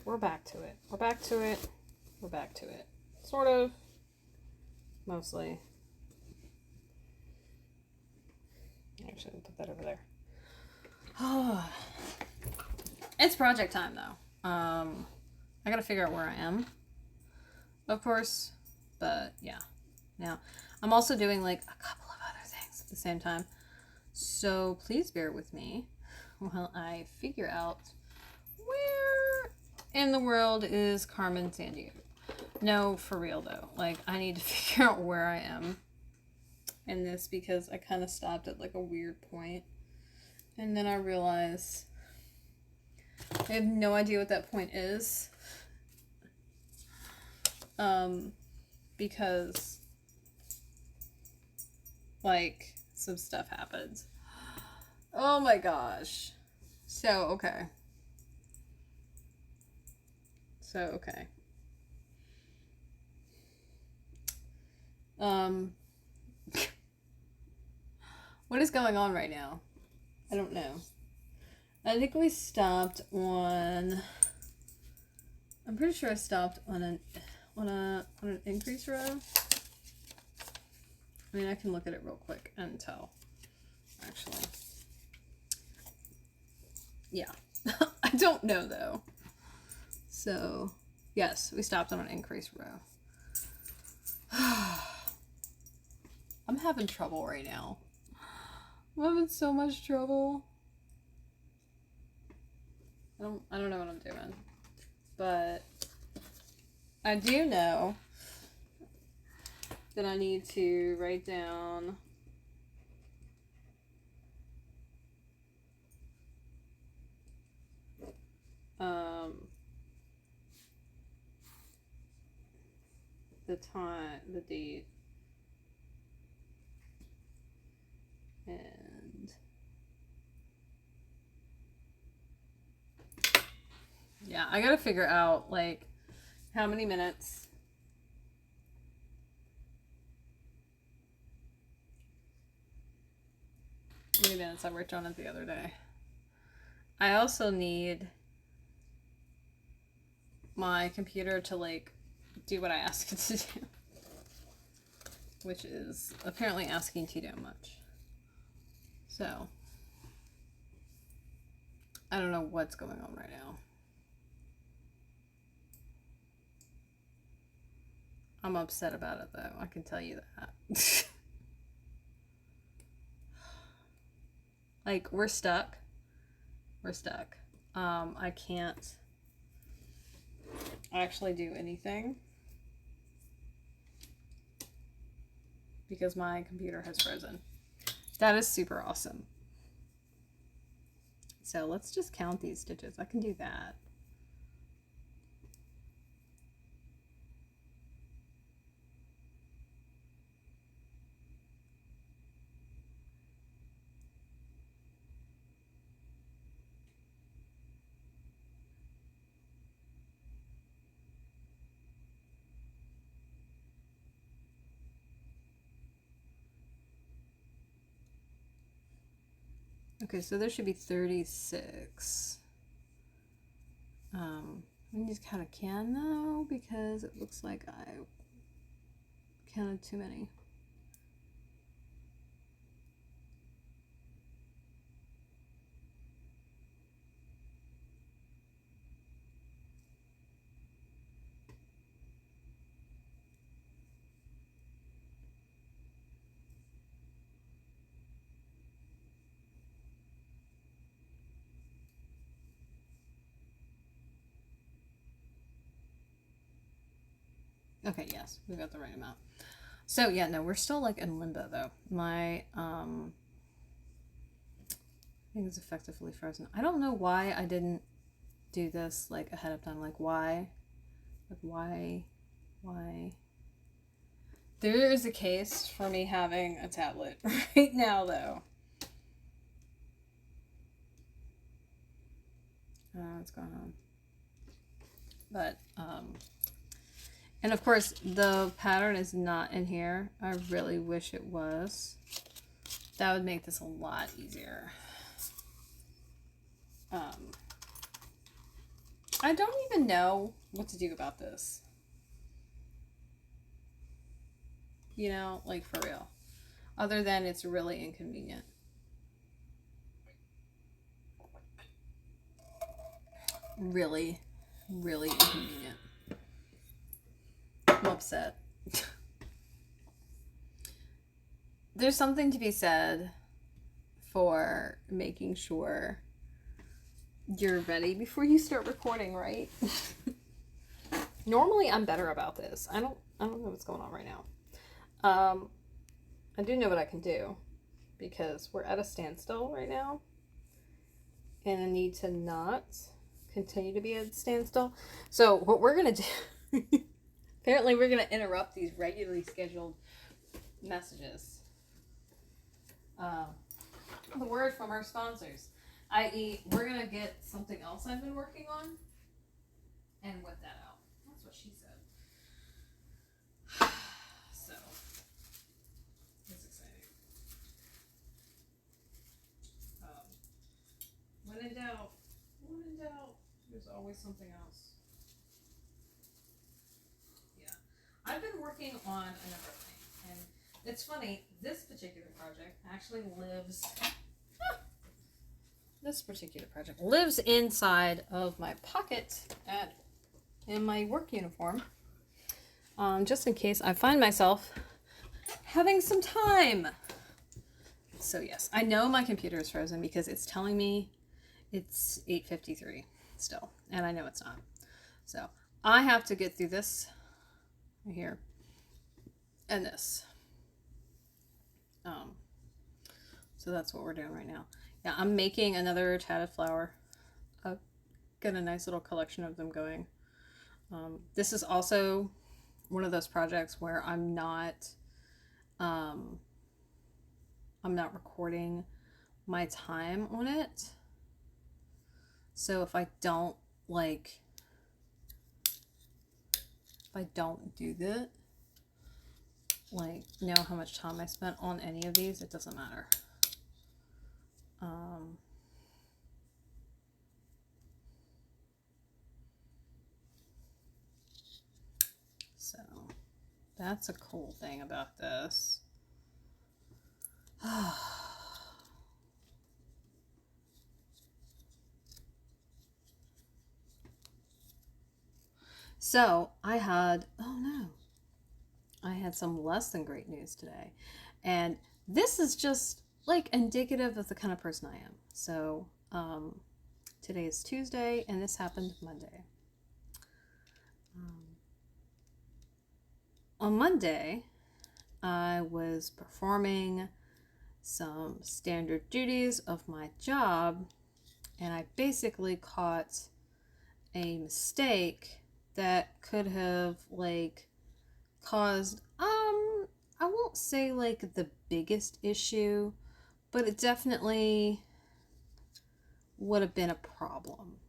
we're back to it. We're back to it. We're back to it. Sort of. Mostly. Actually, I'll put that over there. It's project time though. I gotta figure out where I am, of course, but yeah. Now, I'm also doing like a couple of other things at the same time, so please bear with me while I figure out where in the world is Carmen Sandiego. No, for real though. Like, I need to figure out where I am in this because I kind of stopped at like a weird point, and then I realized I have no idea what that point is. Because like some stuff happens. Oh my gosh. So okay. What is going on right now? I don't know. I think we stopped on. I'm pretty sure I stopped on an increase row. I mean, I can look at it real quick and tell. Actually, yeah, I don't know though. So, yes, we stopped on an increase row. I'm having trouble right now. I'm having so much trouble. I don't know what I'm doing. But I do know that I need to write down the time, the date, and yeah, I gotta figure out like how many minutes I worked on it the other day. I also need my computer to like do what I ask it to do, which is apparently asking too damn much. So I don't know what's going on right now. I'm upset about it though, I can tell you that. Like, we're stuck. I can't actually do anything because my computer has frozen. That is super awesome. So let's just count these stitches. I can do that. Okay, so there should be 36. I just kind of can though, because it looks like I counted too many. Okay, yes, we got the right amount. So yeah, no, we're still like in limbo though. My I think it's effectively frozen. I don't know why I didn't do this like ahead of time. Like why? Like why? There is a case for me having a tablet right now though. What's going on? But and of course the pattern is not in here. I really wish it was. That would make this a lot easier. I don't even know what to do about this. You know, like for real. Other than it's really inconvenient. Really, really inconvenient. I'm upset. There's something to be said for making sure you're ready before you start recording, right? Normally I'm better about this. I don't know what's going on right now. I do know what I can do because we're at a standstill right now. And I need to not continue to be at a standstill. So what we're gonna do apparently we're gonna interrupt these regularly scheduled messages. The word from our sponsors, i.e., we're gonna get something else I've been working on and whip that out. That's what she said. So that's exciting. When in doubt, there's always something else. Yeah, I've been working on another thing, and it's funny. This particular project actually lives. This particular project lives inside of my pocket in my work uniform. Just in case I find myself having some time. So yes, I know my computer is frozen because it's telling me it's 8:53 still, and I know it's not. So I have to get through this right here and this. So that's what we're doing right now. Yeah, I'm making another tatted flower. I've got a nice little collection of them going. This is also one of those projects where I'm not recording my time on it. So if I don't do that, know how much time I spent on any of these, it doesn't matter. So that's a cool thing about this. So I had some less than great news today, and this is just indicative of the kind of person I am. So today is Tuesday, and this happened Monday. On Monday, I was performing some standard duties of my job, and I basically caught a mistake that could have caused I won't say the biggest issue, but it definitely would have been a problem.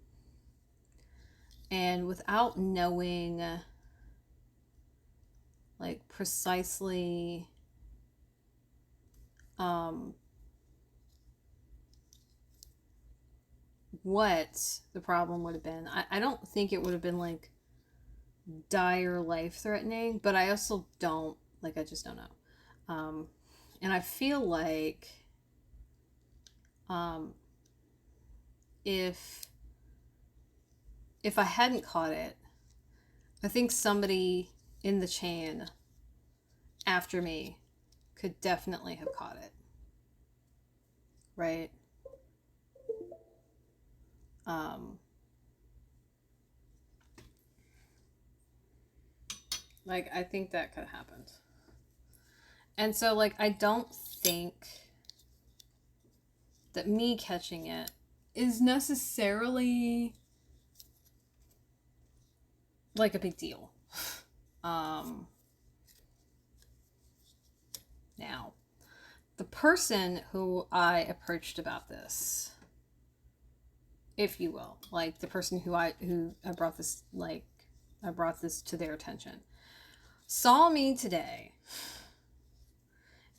And without knowing precisely what the problem would have been, I don't think it would have been dire life threatening, but I also don't I just don't know. And I feel if I hadn't caught it, I think somebody in the chain after me could definitely have caught it. Right? I think that could have happened. And so I don't think that me catching it is necessarily a big deal. Now, the person who I approached about this, if you will, the person who I brought this I brought this to their attention, saw me today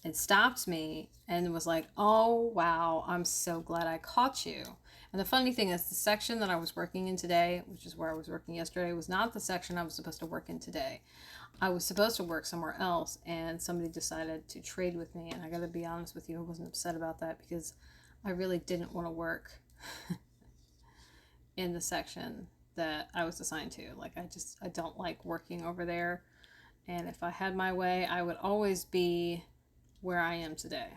and stopped me and was like, "Oh wow, I'm so glad I caught you." And the funny thing is, the section that I was working in today, which is where I was working yesterday, was not the section I was supposed to work in today. I was supposed to work somewhere else, and somebody decided to trade with me. And I gotta be honest with you, I wasn't upset about that because I really didn't want to work in the section that I was assigned to. Like, I don't like working over there. And if I had my way, I would always be where I am today.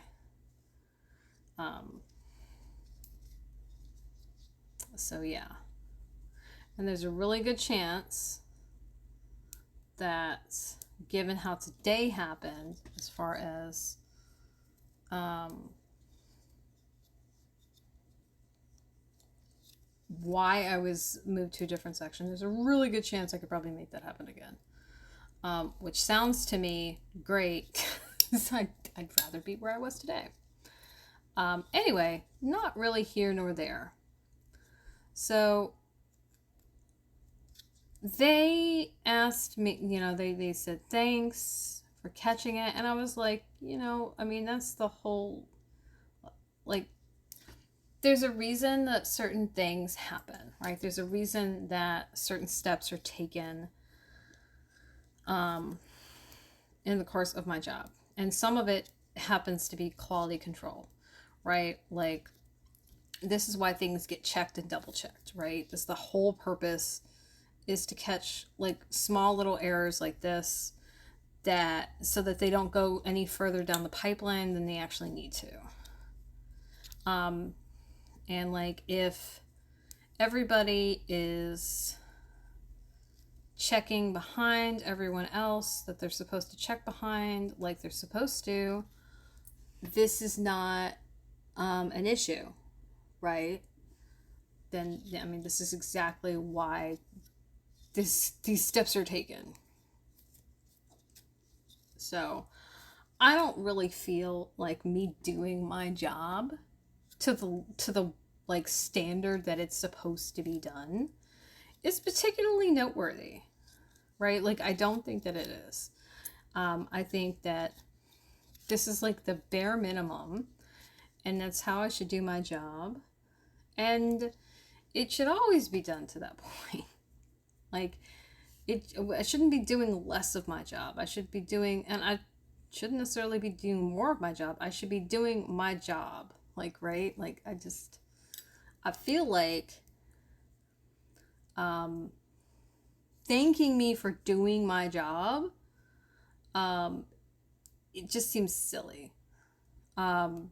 So yeah. And there's a really good chance that, given how today happened, as far as why I was moved to a different section, there's a really good chance I could probably make that happen again. Which sounds to me great, because I'd rather be where I was today. Anyway, not really here nor there. So they asked me, they said thanks for catching it. And I was like, I mean, that's the whole, like, there's a reason that certain things happen, right? There's a reason that certain steps are taken in the course of my job. And some of it happens to be quality control, right? Like, this is why things get checked and double checked, right? This, the whole purpose is to catch like small little errors like this, that so that they don't go any further down the pipeline than they actually need to. And like, if everybody is checking behind everyone else that they're supposed to check behind like they're supposed to, this is not an issue, right? Then, I mean, this is exactly why these steps are taken. So I don't really feel like me doing my job to the like standard that it's supposed to be done is particularly noteworthy, right? Like, I don't think that it is. I think that this is like the bare minimum, and that's how I should do my job, and it should always be done to that point. Like, I shouldn't be doing less of my job. I should be doing, and I shouldn't necessarily be doing more of my job. I should be doing my job. Like, right? Like, I feel like thanking me for doing my job, it just seems silly. And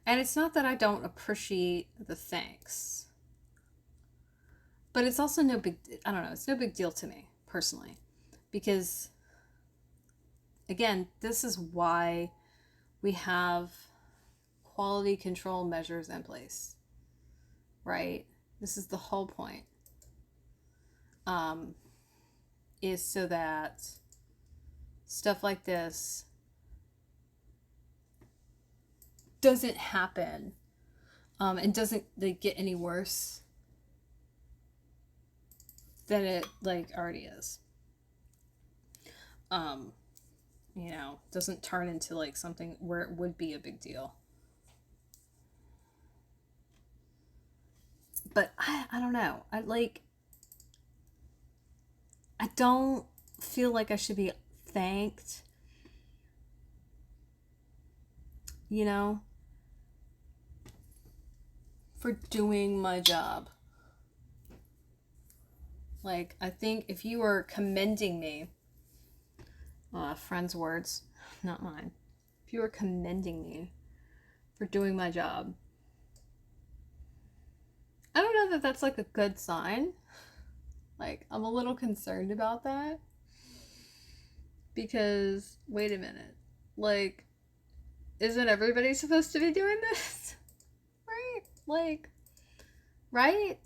it's not that I don't appreciate the thanks, but it's also it's no big deal to me personally, because again, this is why we have quality control measures in place, right? This is the whole point, is so that stuff like this doesn't happen, and doesn't get any worse than it like already is. Doesn't turn into like something where it would be a big deal. But I don't know. I don't feel like I should be thanked, for doing my job. Like, I think if you were commending me, friends' words, not mine. If you were commending me for doing my job, I don't know that that's like a good sign. Like, I'm a little concerned about that, because wait a minute, like, isn't everybody supposed to be doing this? Right? Like, right?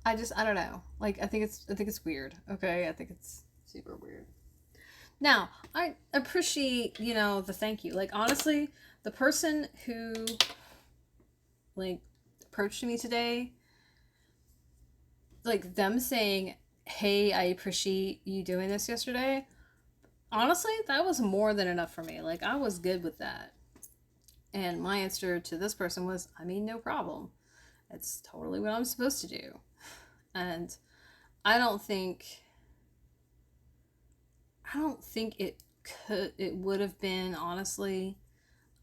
I don't know. Like, I think it's weird. Okay? I think it's super weird. Now, I appreciate, the thank you. Like, honestly, the person who like approached me today, like, them saying, "Hey, I appreciate you doing this yesterday," honestly, that was more than enough for me. Like, I was good with that. And my answer to this person was, I mean, no problem. It's totally what I'm supposed to do. And I don't think it would have been, honestly,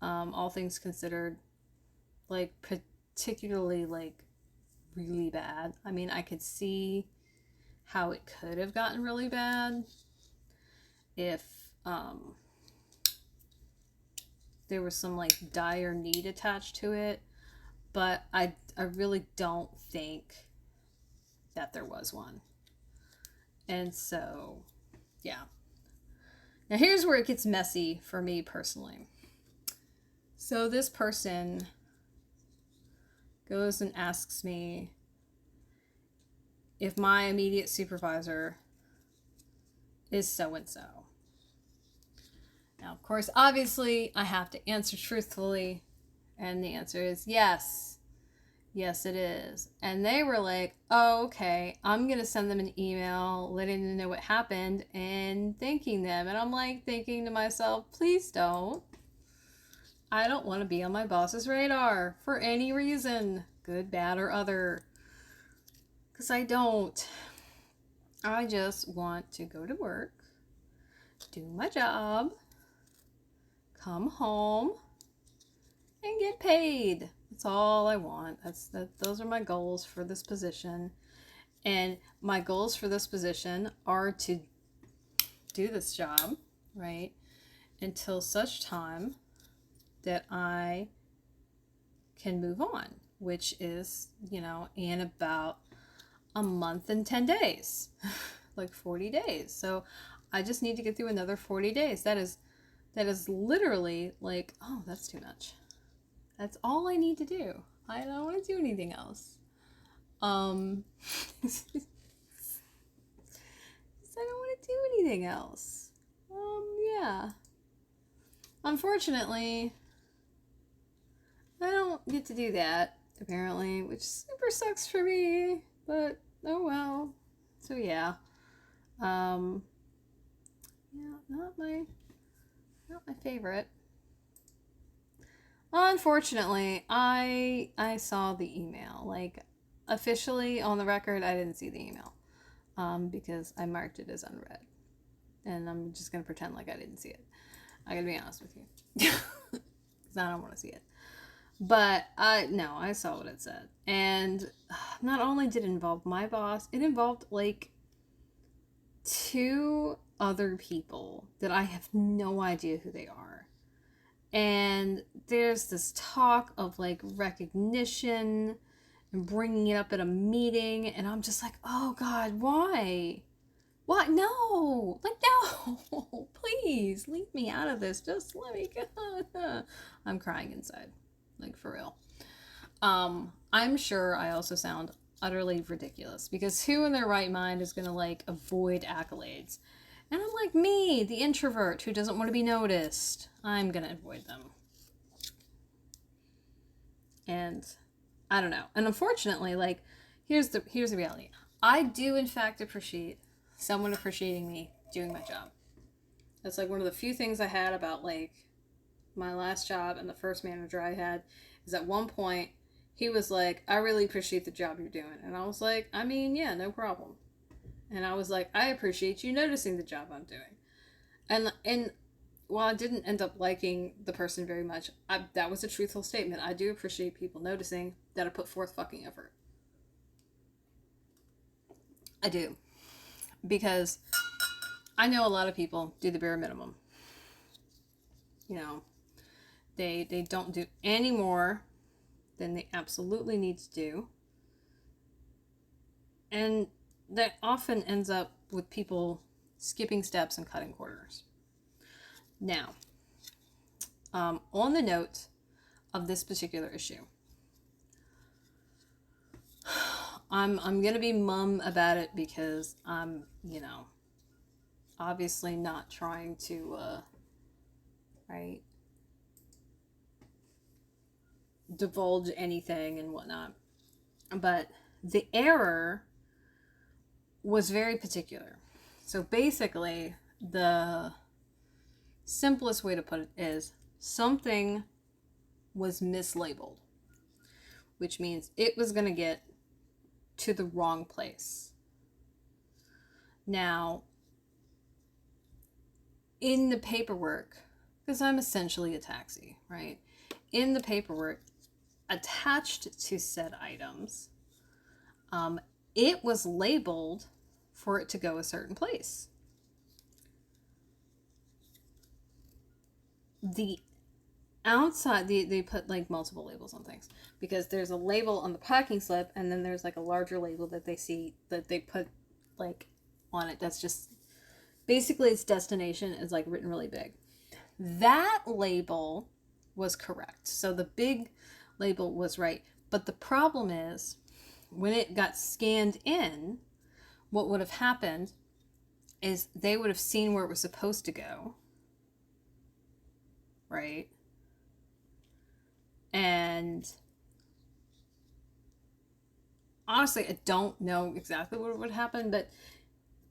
all things considered, like, particularly, like, really bad. I mean, I could see how it could have gotten really bad if there was some, like, dire need attached to it, but I really don't think that there was one. And so, yeah. Now here's where it gets messy for me personally. So this person goes and asks me if my immediate supervisor is so-and-so. Now, of course, obviously, I have to answer truthfully, and the answer is yes. Yes, it is. And they were like, oh, okay, I'm going to send them an email letting them know what happened and thanking them. And I'm like thinking to myself, please don't. I don't want to be on my boss's radar for any reason, good, bad, or other. Because I don't. I just want to go to work, do my job, come home, and get paid. That's all I want. Those are my goals for this position. And my goals for this position are to do this job, right, until such time that I can move on, which is, in about a month and 10 days, like 40 days. So I just need to get through another 40 days. That is literally like, oh, that's too much. That's all I need to do. I don't want to do anything else. I don't want to do anything else. Yeah. Unfortunately, I don't get to do that, apparently, which super sucks for me, but oh well. So yeah. Yeah, not my favorite. Unfortunately, I saw the email. Like, officially on the record, I didn't see the email. Because I marked it as unread. And I'm just gonna pretend like I didn't see it. I gotta be honest with you. Because I don't want to see it. But I saw what it said. And not only did it involve my boss, it involved like 2 other people that I have no idea who they are. And there's this talk of like recognition and bringing it up at a meeting. And I'm just like, oh God, why? What? No, like, no, please leave me out of this. Just let me go. I'm crying inside, like, for real. I'm sure I also sound utterly ridiculous, because who in their right mind is going to like avoid accolades? And I'm like me, the introvert who doesn't want to be noticed. I'm going to avoid them. And I don't know. And unfortunately, like, here's the reality. I do in fact appreciate someone appreciating me doing my job. That's like one of the few things I had about like my last job and the first manager I had, is at one point he was like, I really appreciate the job you're doing. And I was like, I mean, yeah, no problem. And I was like, I appreciate you noticing the job I'm doing. And while I didn't end up liking the person very much, that was a truthful statement. I do appreciate people noticing that I put forth fucking effort. I do. Because I know a lot of people do the bare minimum. They don't do any more than they absolutely need to do. And that often ends up with people skipping steps and cutting corners. Now, on the note of this particular issue, I'm going to be mum about it because I'm, obviously not trying to, right, divulge anything and whatnot. But the error was very particular. So basically, the simplest way to put it is something was mislabeled, which means it was going to get to the wrong place. Now, in the paperwork, because I'm essentially a taxi, right? In the paperwork attached to said items, it was labeled for it to go a certain place. The outside, they put like multiple labels on things because there's a label on the packing slip, and then there's like a larger label that they see that they put like on it. That's just basically its destination is like written really big. That label was correct. So the big label was right. But the problem is when it got scanned in, what would have happened is they would have seen where it was supposed to go. Right? And honestly, I don't know exactly what would happen, but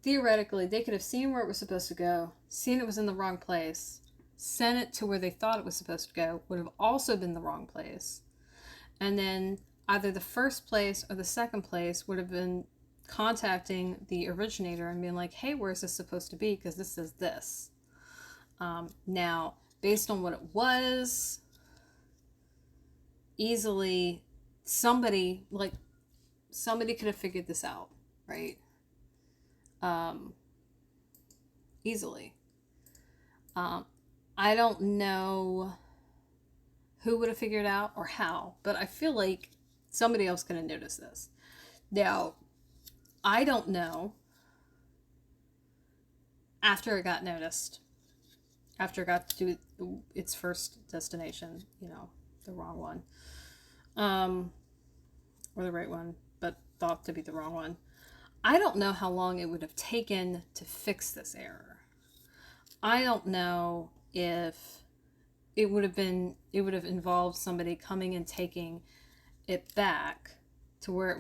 theoretically, they could have seen where it was supposed to go, seen it was in the wrong place, sent it to where they thought it was supposed to go, would have also been the wrong place. And then either the first place or the second place would have been contacting the originator and being like, hey, where's this supposed to be? Because this is this. Now, based on what it was, easily somebody could have figured this out, right? Easily. I don't know who would have figured out or how, but I feel like somebody else could have noticed this. Now, I don't know after it got noticed, after it got to its first destination, the wrong one, or the right one, but thought to be the wrong one. I don't know how long it would have taken to fix this error. I don't know if it would have involved somebody coming and taking it back to where it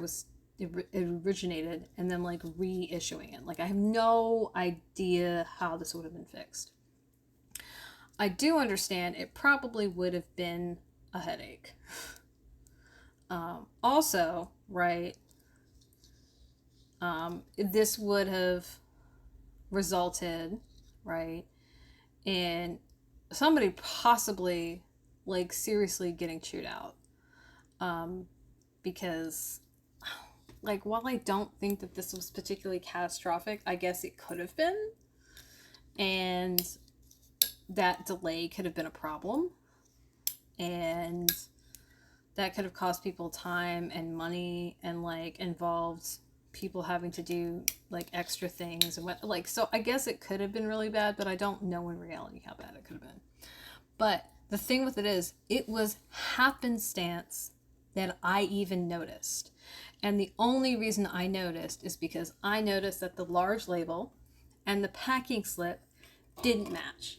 originated and then like reissuing it. Like, I have no idea how this would have been fixed. I do understand it probably would have been a headache. Also, right, this would have resulted, right, in somebody possibly like seriously getting chewed out. Because like, while I don't think that this was particularly catastrophic, I guess it could have been. And that delay could have been a problem. And that could have cost people time and money and like involved people having to do like extra things and what, like, so I guess it could have been really bad, but I don't know in reality how bad it could have been. But the thing with it is, it was happenstance that I even noticed. And the only reason I noticed is because I noticed that the large label and the packing slip didn't match.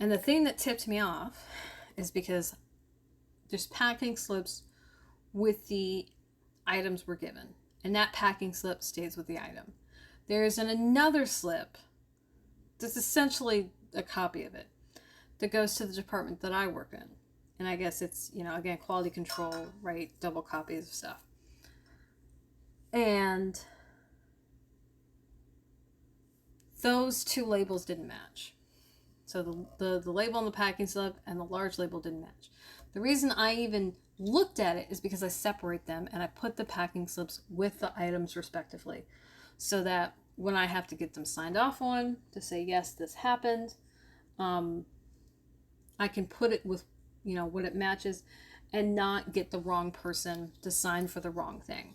And the thing that tipped me off is because there's packing slips with the items we're given, and that packing slip stays with the item. There's another slip that's essentially a copy of it that goes to the department that I work in. And I guess it's, again, quality control, right? Double copies of stuff. And those two labels didn't match. So the label on the packing slip and the large label didn't match. The reason I even looked at it is because I separate them and I put the packing slips with the items respectively, so that when I have to get them signed off on to say, yes, this happened, I can put it with, what it matches and not get the wrong person to sign for the wrong thing.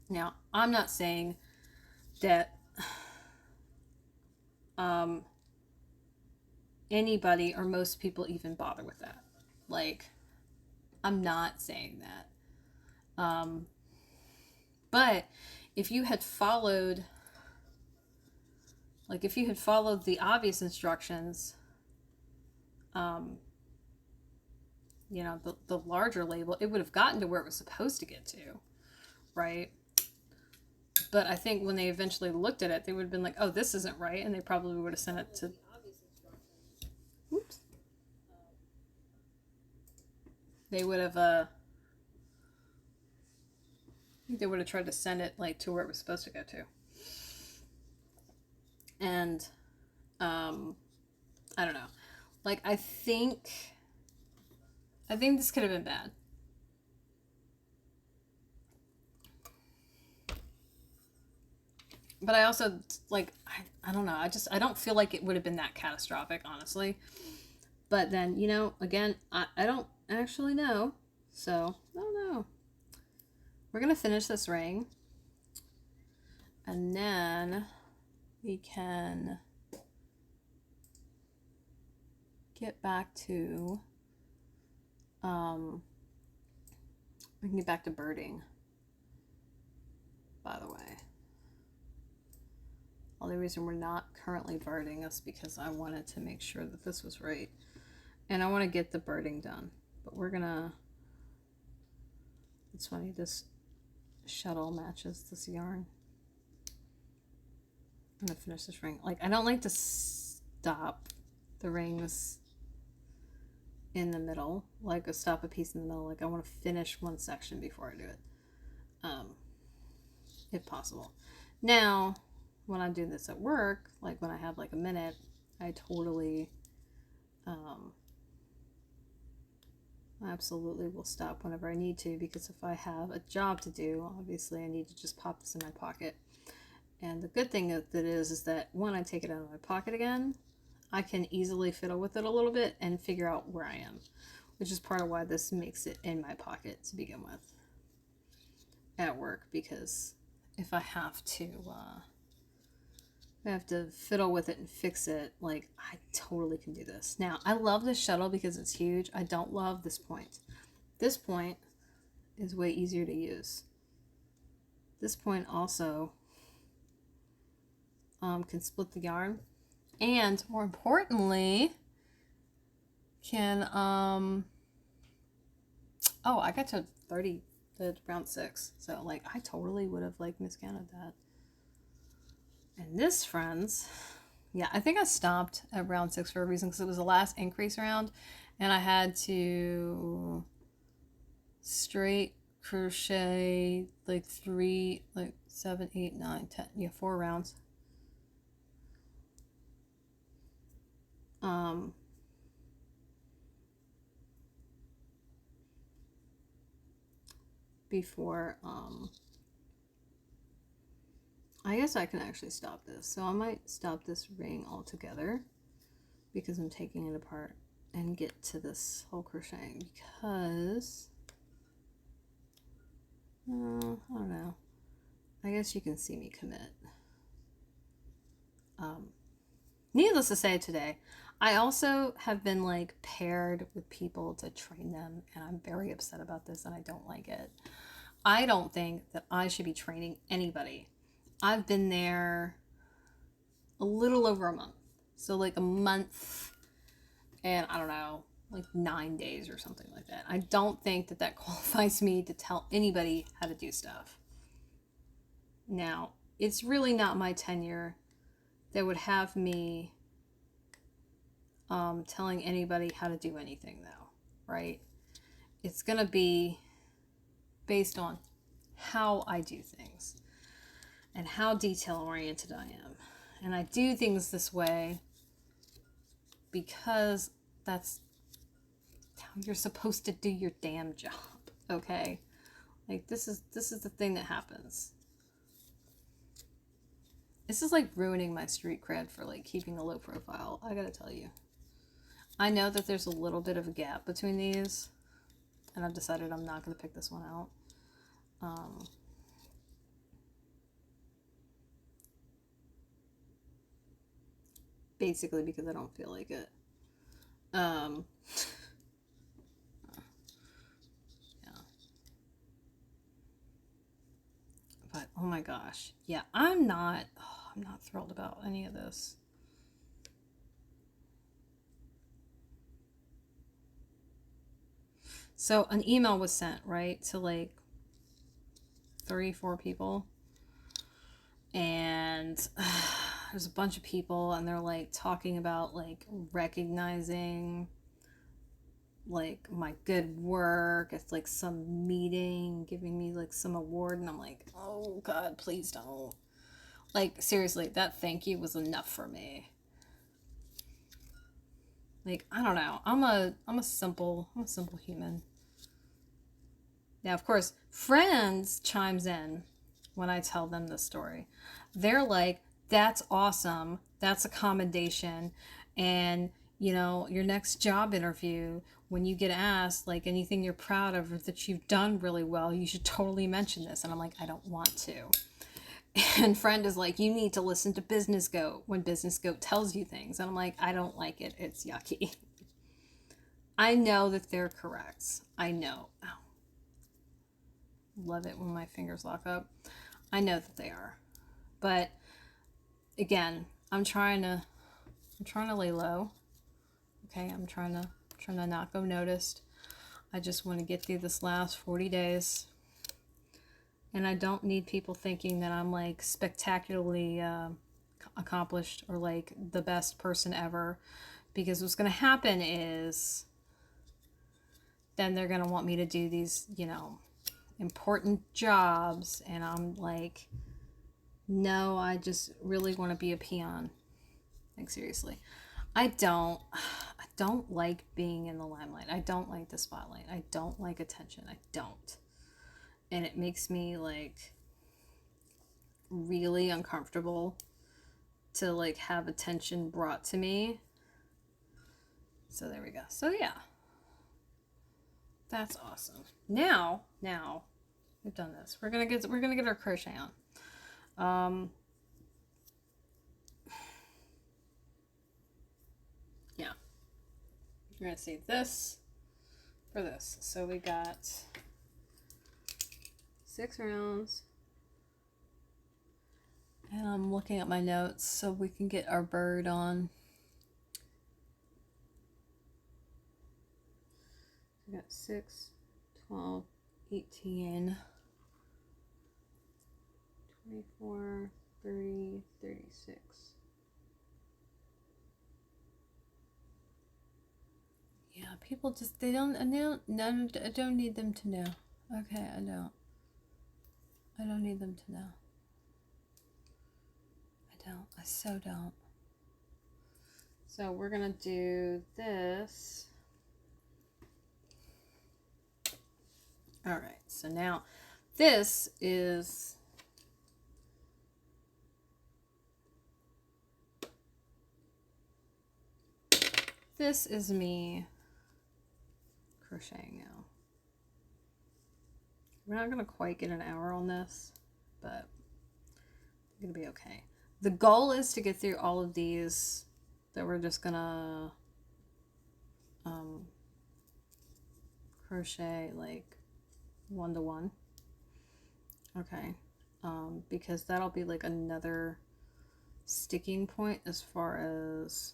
Now, I'm not saying that anybody or most people even bother with that. Like, I'm not saying that. But if you had followed the obvious instructions, the larger label, it would have gotten to where it was supposed to get to, right? But I think when they eventually looked at it, they would have been like, oh, this isn't right, and they probably would have sent it to... they would have I think they would have tried to send it like to where it was supposed to go to. And I don't know. Like I think this could have been bad. But I also like I don't know. I don't feel like it would have been that catastrophic, honestly. But then, you know, again, I don't actually know. So, I don't know. We're going to finish this ring. And then we can get back to we can get back to birding, by the way. Only reason we're not currently birding is because I wanted to make sure that this was right. And I want to get the birding done. But we're gonna, it's funny, this shuttle matches this yarn. I'm gonna finish this ring. Like, I don't like to stop the rings in the middle, like stop a piece in the middle. Like, I want to finish one section before I do it, if possible. Now, when I do this at work, like when I have like a minute, I totally absolutely will stop whenever I need to, because if I have a job to do, obviously I need to just pop this in my pocket. And the good thing that is that when I take it out of my pocket again, I can easily fiddle with it a little bit and figure out where I am, which is part of why this makes it in my pocket to begin with at work, because if I have to fiddle with it and fix it, like, I totally can do this. Now, I love this shuttle because it's huge. I don't love this point. This point is way easier to use. This point also can split the yarn, and more importantly, can oh, I got to 30 the round 6, so like I totally would have like miscounted that. And this, friends, yeah, I think I stopped at round 6 for a reason, because it was the last increase round, and I had to straight crochet like 3, like 7, 8, 9, 10, yeah, 4 rounds. Before I guess I can actually stop this. So I might stop this ring altogether, because I'm taking it apart, and get to this whole crocheting, because I don't know. I guess you can see me commit. Needless to say, today I also have been like paired with people to train them, and I'm very upset about this, and I don't like it. I don't think that I should be training anybody. I've been there a little over a month. So like a month and I don't know, like 9 days or something like that. I don't think that that qualifies me to tell anybody how to do stuff. Now, it's really not my tenure that would have me telling anybody how to do anything, though, right? It's going to be based on how I do things and how detail-oriented I am. And I do things this way because that's how you're supposed to do your damn job, okay? Like, this is the thing that happens. This is like ruining my street cred for like keeping a low profile, I gotta tell you. I know that there's a little bit of a gap between these, and I've decided I'm not gonna pick this one out. Basically because I don't feel like it. Yeah. But oh my gosh, yeah, I'm not thrilled about any of this. So an email was sent, right, to like 3-4 people, and there's a bunch of people, and they're like talking about like recognizing like my good work. It's like some meeting giving me like some award, and I'm like, oh God, please don't. Like seriously, that thank you was enough for me. Like I don't know. I'm a simple human. Now, of course, friends chimes in when I tell them the story. They're like, that's awesome. That's a commendation. And, you know, your next job interview, when you get asked, like, anything you're proud of or that you've done really well, you should totally mention this. And I'm like, I don't want to. And friend is like, you need to listen to Business Goat when Business Goat tells you things. And I'm like, I don't like it. It's yucky. I know that they're correct. I know. Ow. Love it when my fingers lock up. I know that they are. But again, I'm trying to lay low. Okay, I'm trying to not go noticed. I just want to get through this last 40 days. And I don't need people thinking that I'm like spectacularly accomplished or like the best person ever, because what's going to happen is then they're going to want me to do these, you know, important jobs, and I'm like, no, I just really want to be a peon. Like seriously, I don't like being in the limelight. I don't like the spotlight. I don't like attention. I don't. And it makes me like really uncomfortable to like have attention brought to me. So there we go. So yeah. That's awesome. Now we've done this. We're gonna get our crochet on. Yeah. You're gonna see this for this. So we got 6 rounds. And I'm looking at my notes so we can get our bird on. We got 6, 12, 18, 24, 30, 36. Yeah, people just, they don't, I don't need them to know. Okay, I don't need them to know. I so don't. So we're gonna do this. All right, so now this is me crocheting now. We're not gonna quite get an hour on this, but it's gonna be okay. The goal is to get through all of these that we're just gonna crochet like 1-to-1. Okay, because that'll be like another sticking point as far as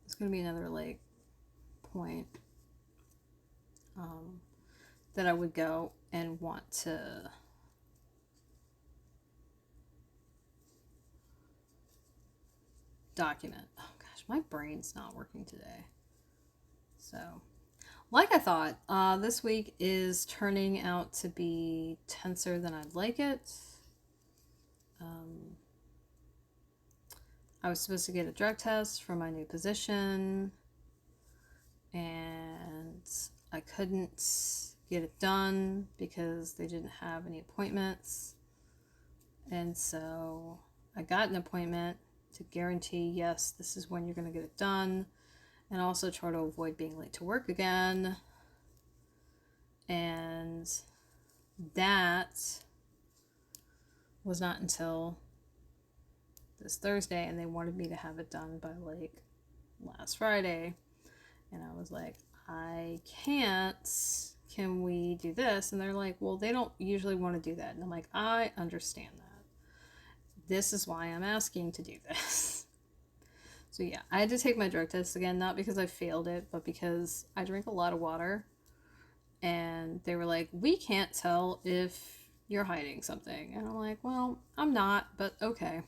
it's gonna be another like point that I would go and want to document. Oh gosh, my brain's not working today. So, like I thought, this week is turning out to be tenser than I'd like it. I was supposed to get a drug test for my new position, and I couldn't get it done because they didn't have any appointments. And so I got an appointment to guarantee, yes, this is when you're going to get it done, and also try to avoid being late to work again. And that was not until this Thursday, and they wanted me to have it done by like last Friday. And I was like, I can't. Can we do this? And they're like, well, they don't usually want to do that. And I'm like, I understand that. This is why I'm asking to do this. So yeah, I had to take my drug test again, not because I failed it, but because I drink a lot of water. And they were like, we can't tell if you're hiding something. And I'm like, well, I'm not, but okay.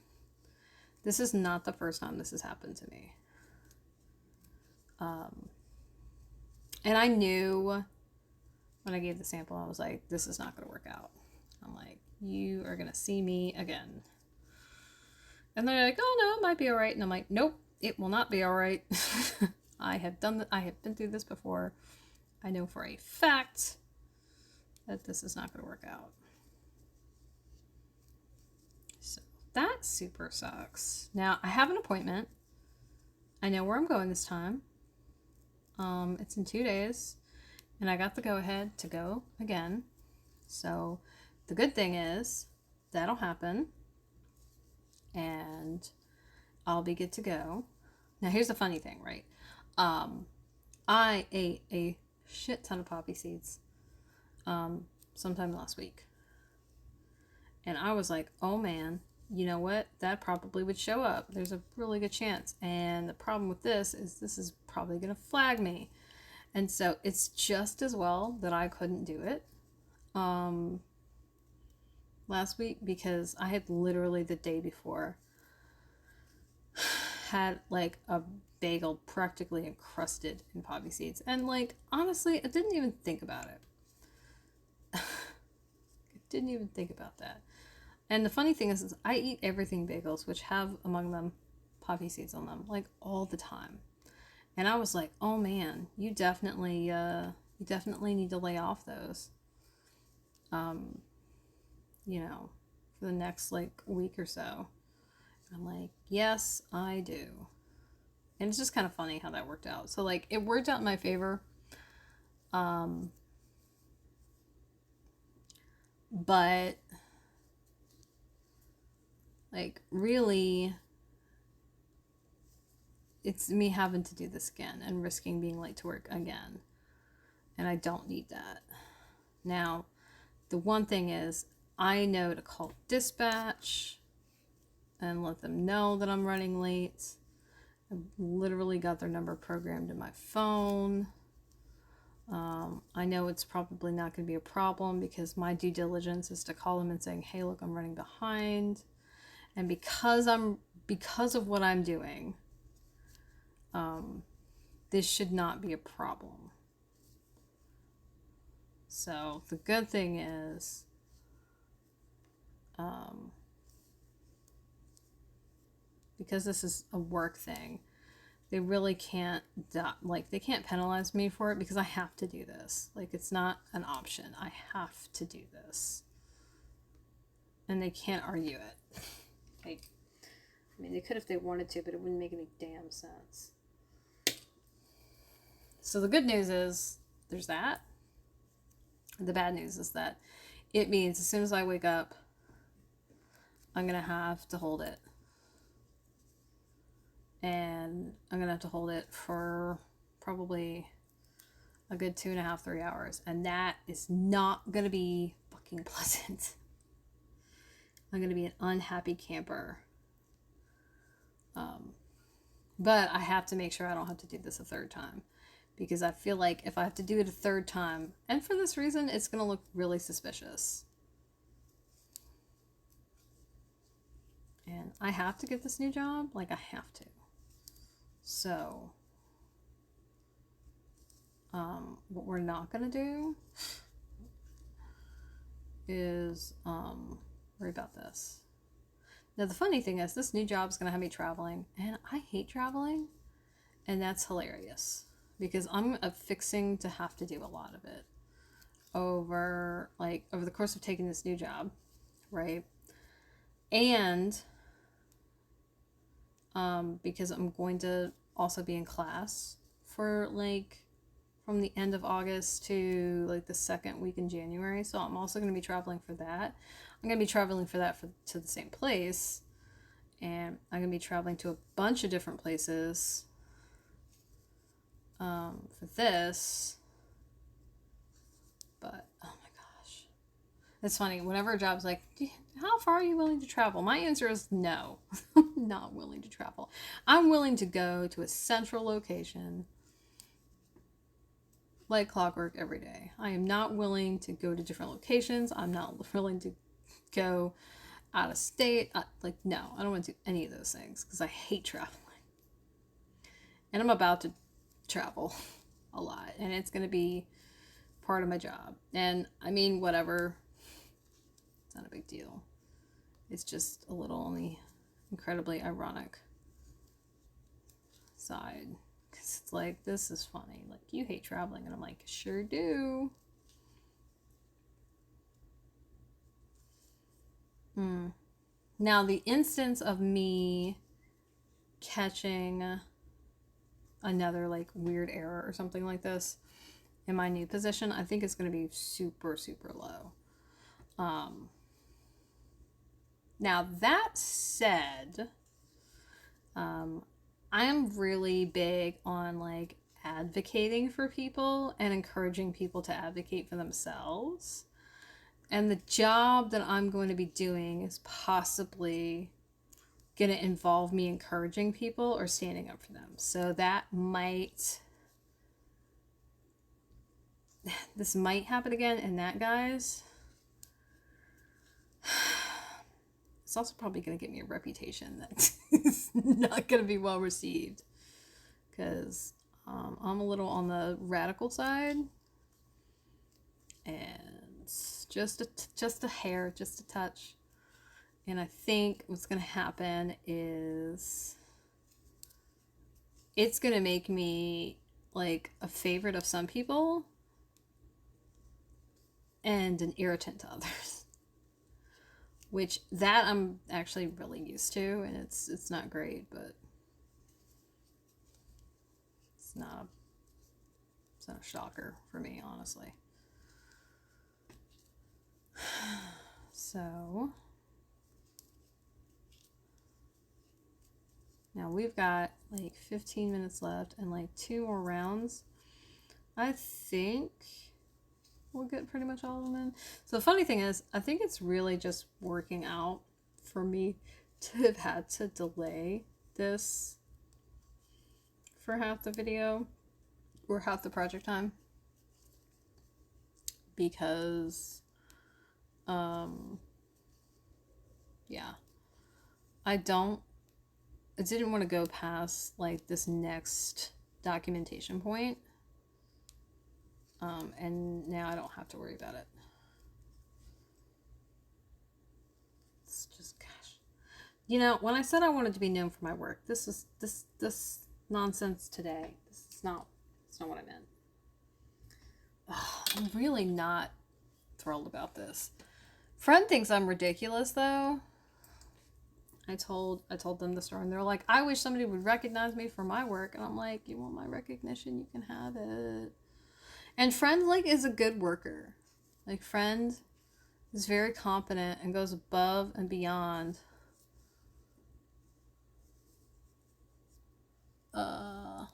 This is not the first time this has happened to me. And I knew when I gave the sample, I was like, this is not going to work out. I'm like, you are going to see me again. And they're like, oh no, it might be all right. And I'm like, nope, it will not be all right. I have been through this before. I know for a fact that this is not going to work out. So that super sucks. Now I have an appointment. I know where I'm going this time. It's in 2 days, and I got the go-ahead to go again. So the good thing is that'll happen, and I'll be good to go. Now here's the funny thing, right? I ate a shit ton of poppy seeds sometime last week, and I was like, oh man, you know what? That probably would show up. There's a really good chance. And the problem with this is probably going to flag me. And so it's just as well that I couldn't do it last week, because I had literally the day before had like a bagel practically encrusted in poppy seeds. And like, honestly, I didn't even think about it. I didn't even think about that. And the funny thing is I eat everything bagels, which have among them poppy seeds on them, like all the time. And I was like, oh man, you definitely need to lay off those, you know, for the next like week or so. I'm like, yes, I do. And it's just kind of funny how that worked out. So like, it worked out in my favor. But like, really, it's me having to do this again and risking being late to work again. And I don't need that. Now, the one thing is, I know to call dispatch and let them know that I'm running late. I literally got their number programmed in my phone. I know it's probably not going to be a problem, because my due diligence is to call them and saying, hey, look, I'm running behind. And because of what I'm doing, this should not be a problem. So the good thing is, because this is a work thing, they really can't, like, they can't penalize me for it, because I have to do this. Like, it's not an option. I have to do this. And they can't argue it. Like, I mean, they could if they wanted to, but it wouldn't make any damn sense. So the good news is there's that. The bad news is that it means as soon as I wake up, I'm going to have to hold it. And I'm going to have to hold it for probably a good 2.5, 3 hours. And that is not going to be fucking pleasant. I'm going to be an unhappy camper. But I have to make sure I don't have to do this a third time. Because I feel like if I have to do it a third time, and for this reason, it's going to look really suspicious. And I have to get this new job. Like, I have to. So, what we're not going to do is worry about this. Now, the funny thing is, this new job is going to have me traveling, and I hate traveling, and that's hilarious, because I'm fixing to have to do a lot of it over the course of taking this new job, right? And because I'm going to also be in class for like from the end of August to like the second week in January. So I'm also going to be traveling for that. I'm going to be traveling for that to the same place. And I'm going to be traveling to a bunch of different places for this. But, oh my gosh. It's funny. Whenever a job's like, how far are you willing to travel? My answer is no. I'm not willing to travel. I'm willing to go to a central location like clockwork every day. I am not willing to go to different locations. I'm not willing to go out of state. Like, no, I don't want to do any of those things because I hate traveling. And I'm about to travel a lot, and it's going to be part of my job. And I mean, whatever, it's not a big deal. It's just a little only incredibly ironic side. Because it's like, this is funny. Like, you hate traveling. And I'm like, sure do. Now, the instance of me catching another like weird error or something like this in my new position, I think it's going to be super, super low. Now, that said, I am really big on like advocating for people and encouraging people to advocate for themselves. And the job that I'm going to be doing is possibly going to involve me encouraging people or standing up for them. So that this might happen again. And that, guys, it's also probably going to get me a reputation that is not going to be well received. Because I'm a little on the radical side. And just a hair, just a touch. And I think what's going to happen is it's going to make me like a favorite of some people and an irritant to others. Which that I'm actually really used to, and it's not great, but it's not a shocker for me, honestly. So now we've got like 15 minutes left and like 2 more rounds. I think we'll get pretty much all of them in. So the funny thing is, I think it's really just working out for me to have had to delay this for half the video or half the project time. Because yeah, I didn't want to go past like this next documentation point. And now I don't have to worry about it. It's just, gosh. You know, when I said I wanted to be known for my work, this nonsense today, it's not what I meant. I'm really not thrilled about this. Friend thinks I'm ridiculous, though. I told them the story, and they're like, I wish somebody would recognize me for my work. And I'm like, you want my recognition? You can have it. And Friend, like, is a good worker. Like, Friend is very competent and goes above and beyond. Yeah.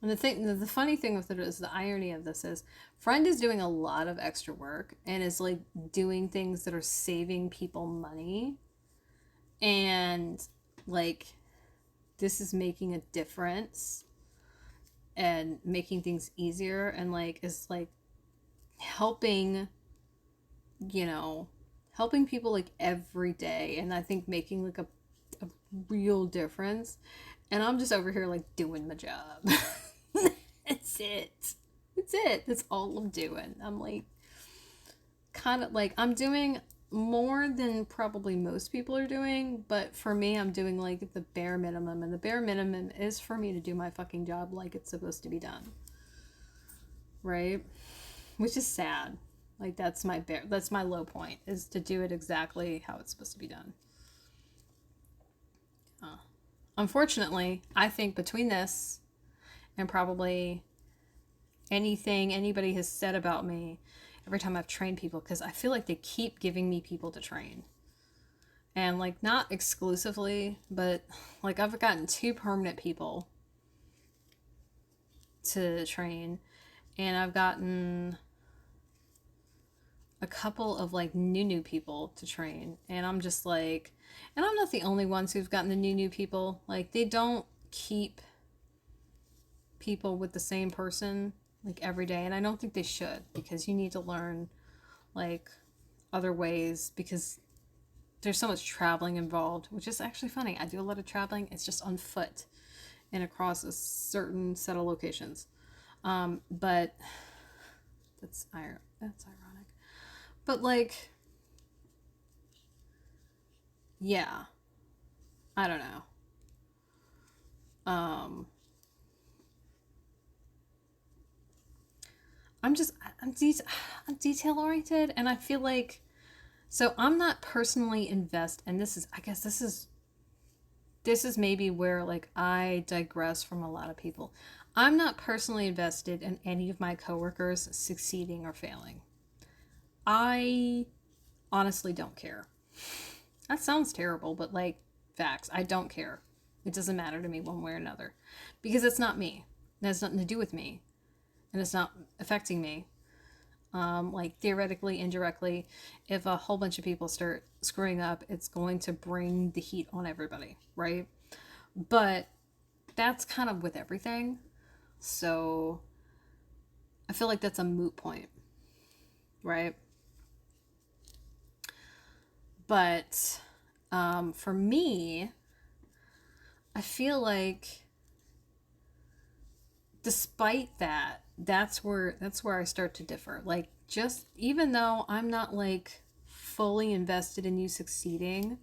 And the funny thing with it is, the irony of this is, Friend is doing a lot of extra work and is like doing things that are saving people money. And like, this is making a difference and making things easier, and like is like helping people like every day, and I think making like a real difference. And I'm just over here like doing my job. That's it. That's all I'm doing. I'm like kind of like, I'm doing more than probably most people are doing, but for me, I'm doing like the bare minimum, and the bare minimum is for me to do my fucking job like it's supposed to be done, right? Which is sad. Like, that's my low point, is to do it exactly how it's supposed to be done. Unfortunately, I think between this and probably anything anybody has said about me every time I've trained people, because I feel like they keep giving me people to train. And like, not exclusively, but like, I've gotten 2 permanent people to train, and I've gotten a couple of like new people to train. And I'm just like, and I'm not the only ones who've gotten the new people. Like, they don't keep people with the same person like every day, and I don't think they should, because you need to learn like other ways, because there's so much traveling involved, which is actually funny. I do a lot of traveling. It's just on foot and across a certain set of locations. But that's ironic. But like, yeah, I don't know. Um, I'm just I'm detail oriented, and I feel like, so I'm not personally invest, and this is, I guess this is maybe where like I digress from a lot of people. I'm not personally invested in any of my coworkers succeeding or failing. I honestly don't care. That sounds terrible, but like, facts. I don't care. It doesn't matter to me one way or another, because it's not me. It has nothing to do with me, and it's not affecting me. Like theoretically, indirectly, if a whole bunch of people start screwing up, it's going to bring the heat on everybody, right? But that's kind of with everything. So I feel like that's a moot point, right? But for me, I feel like despite that, that's where I start to differ. Like, just even though I'm not like fully invested in you succeeding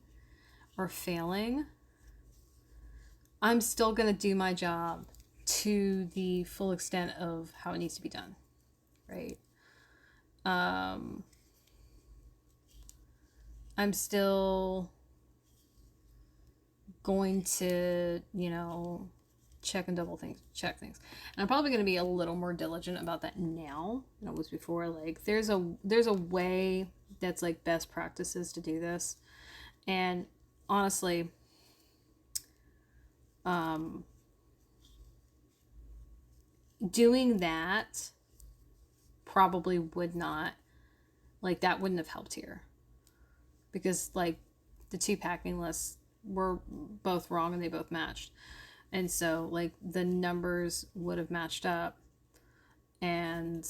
or failing, I'm still going to do my job to the full extent of how it needs to be done, right? Um, I'm still going to, check things. And I'm probably going to be a little more diligent about that now than I was before. Like, there's a way that's like best practices to do this. And honestly, um, doing that probably would not, like, that wouldn't have helped here, because like the two packing lists were both wrong and they both matched. And so like the numbers would have matched up, and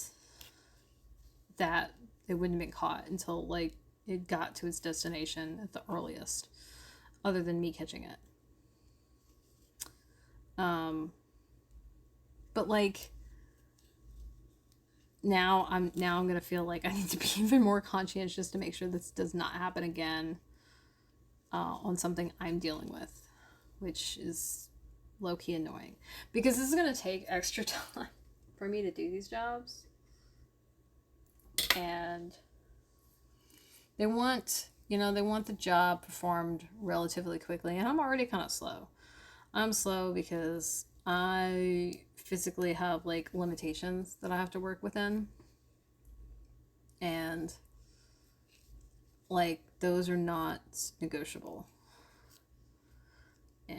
that it wouldn't have been caught until like it got to its destination at the earliest, other than me catching it. Um, but like now I'm gonna feel like I need to be even more conscientious to make sure this does not happen again, on something I'm dealing with, which is low key annoying, because this is gonna take extra time for me to do these jobs, and they want the job performed relatively quickly, and I'm already kind of slow. I'm slow because I physically have like limitations that I have to work within, and like those are not negotiable. And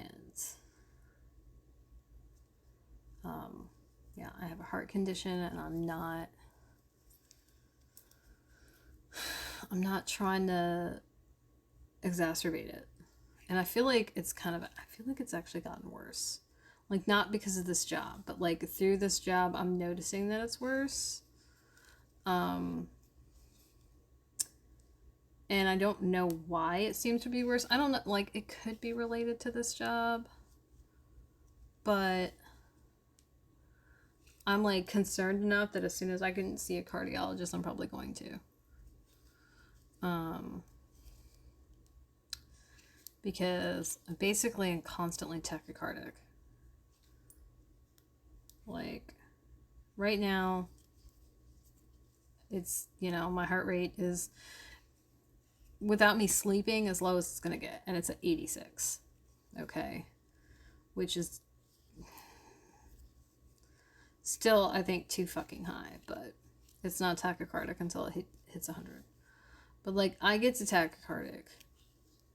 um, yeah, I have a heart condition, and I'm not trying to exacerbate it. And I feel like it's actually gotten worse. Like, not because of this job, but like through this job I'm noticing that it's worse. Um and I don't know why it seems to be worse. I don't know, like, it could be related to this job, but I'm like concerned enough that as soon as I can see a cardiologist, I'm probably going to. Um because basically I'm constantly tachycardic. Like, right now, it's, my heart rate is, without me sleeping, as low as it's going to get, and it's at 86. Okay. Which is still, I think, too fucking high, but it's not tachycardic until it hits 100. But like, I get to tachycardic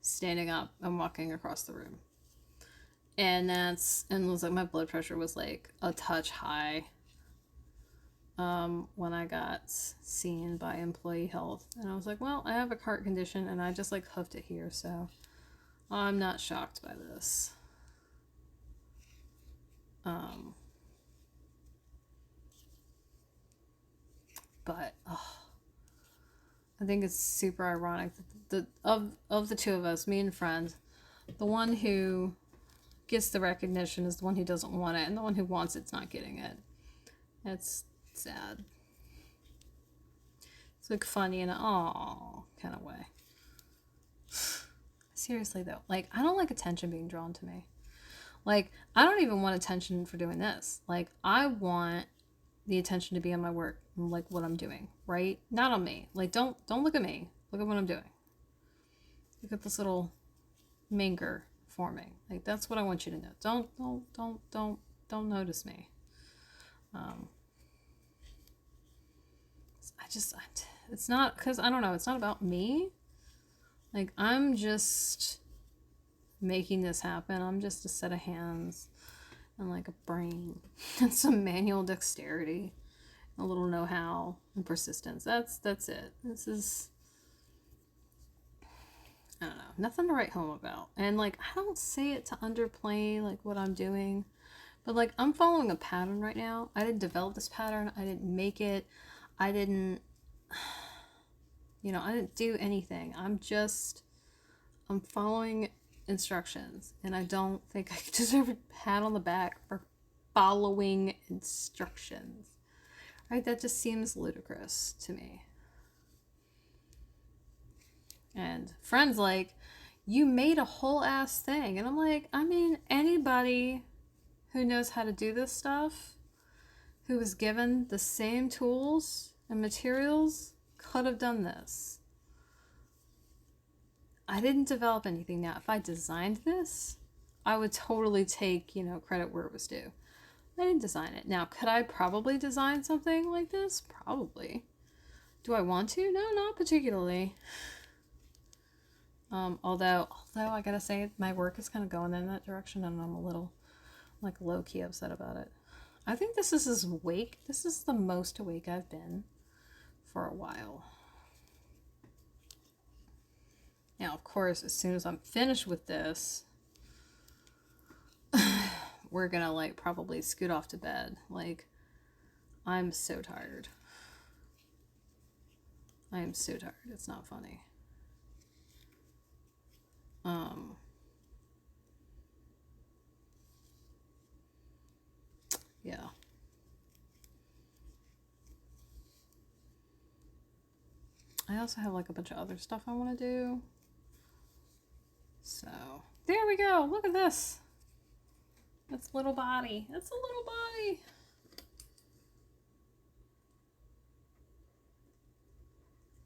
standing up and walking across the room. And it was like my blood pressure was like a touch high when I got seen by employee health. And I was like, well, I have a heart condition, and I just like hoofed it here, so I'm not shocked by this. Um, but I think it's super ironic that of the two of us, me and friends, the one who gets the recognition is the one who doesn't want it, and the one who wants it's not getting it. It's sad. It's like funny in a aw kind of way. Seriously though, like I don't like attention being drawn to me. Like I don't even want attention for doing this. Like I want the attention to be on my work, like what I'm doing, right? Not on me. Like don't look at me. Look at what I'm doing. Look at this little minger forming. Like that's what I want you to know. Don't notice me. It's not, because I don't know, it's not about me. Like I'm just making this happen. I'm just a set of hands and like a brain and some manual dexterity, a little know-how and persistence. That's it. This is, I don't know, nothing to write home about. And like I don't say it to underplay like what I'm doing, but like I'm following a pattern right now. I didn't develop this pattern. I didn't make it. I didn't I didn't do anything. I'm following instructions, and I don't think I deserve a pat on the back for following instructions. Right? That just seems ludicrous to me. And friends like, you made a whole ass thing. And I'm like, I mean, anybody who knows how to do this stuff, who was given the same tools and materials, could have done this. I didn't develop anything. Now, if I designed this, I would totally take, credit where it was due. I didn't design it. Now, could I probably design something like this? Probably. Do I want to? No, not particularly. Although I gotta say, my work is kind of going in that direction, and I'm a little, like, low-key upset about it. I think this is as awake. This is the most awake I've been for a while. Now, of course, as soon as I'm finished with this, we're gonna like probably scoot off to bed. Like, I'm so tired. I am so tired. It's not funny. Yeah. I also have like a bunch of other stuff I want to do. So, there we go. Look at this. That's a little body. That's a little body.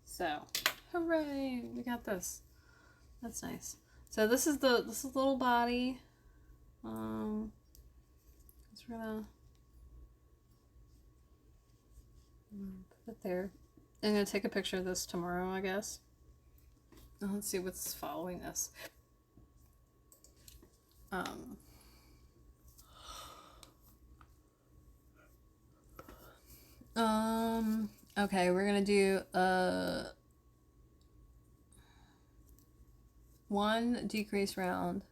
So, hooray, we got this. That's nice. So this is the little body. Just gonna put it there. I'm gonna take a picture of this tomorrow, I guess. Let's see what's following this. Okay, we're gonna do one decrease round,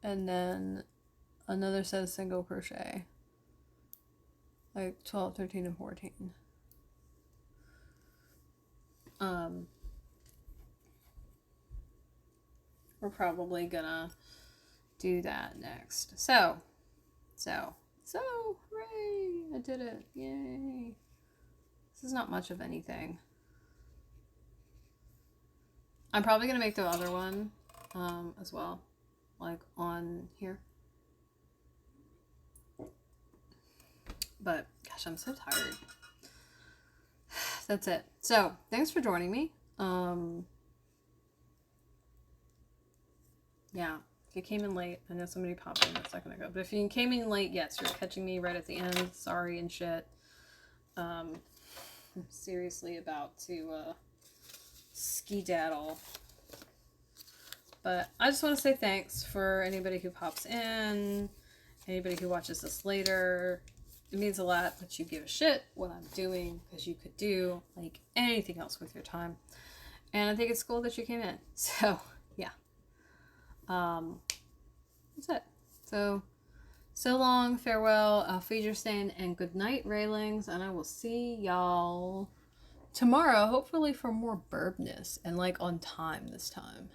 and then another set of single crochet, like 12, 13, and 14. We're probably gonna do that next. So, hooray! I did it! Yay! This is not much of anything. I'm probably gonna make the other one as well, like on here. But gosh, I'm so tired. That's it. So thanks for joining me. Yeah, if you came in late, I know somebody popped in a second ago, but if you came in late, yes, you're catching me right at the end. Sorry and shit. I'm seriously about to skedaddle. But I just want to say thanks for anybody who pops in, anybody who watches this later. It means a lot that you give a shit what I'm doing, because you could do like anything else with your time. And I think it's cool that you came in. So, yeah. That's it. So, So long, farewell, auf Wiedersehen, and good night, railings, and I will see y'all tomorrow, hopefully for more burbness and like on time this time.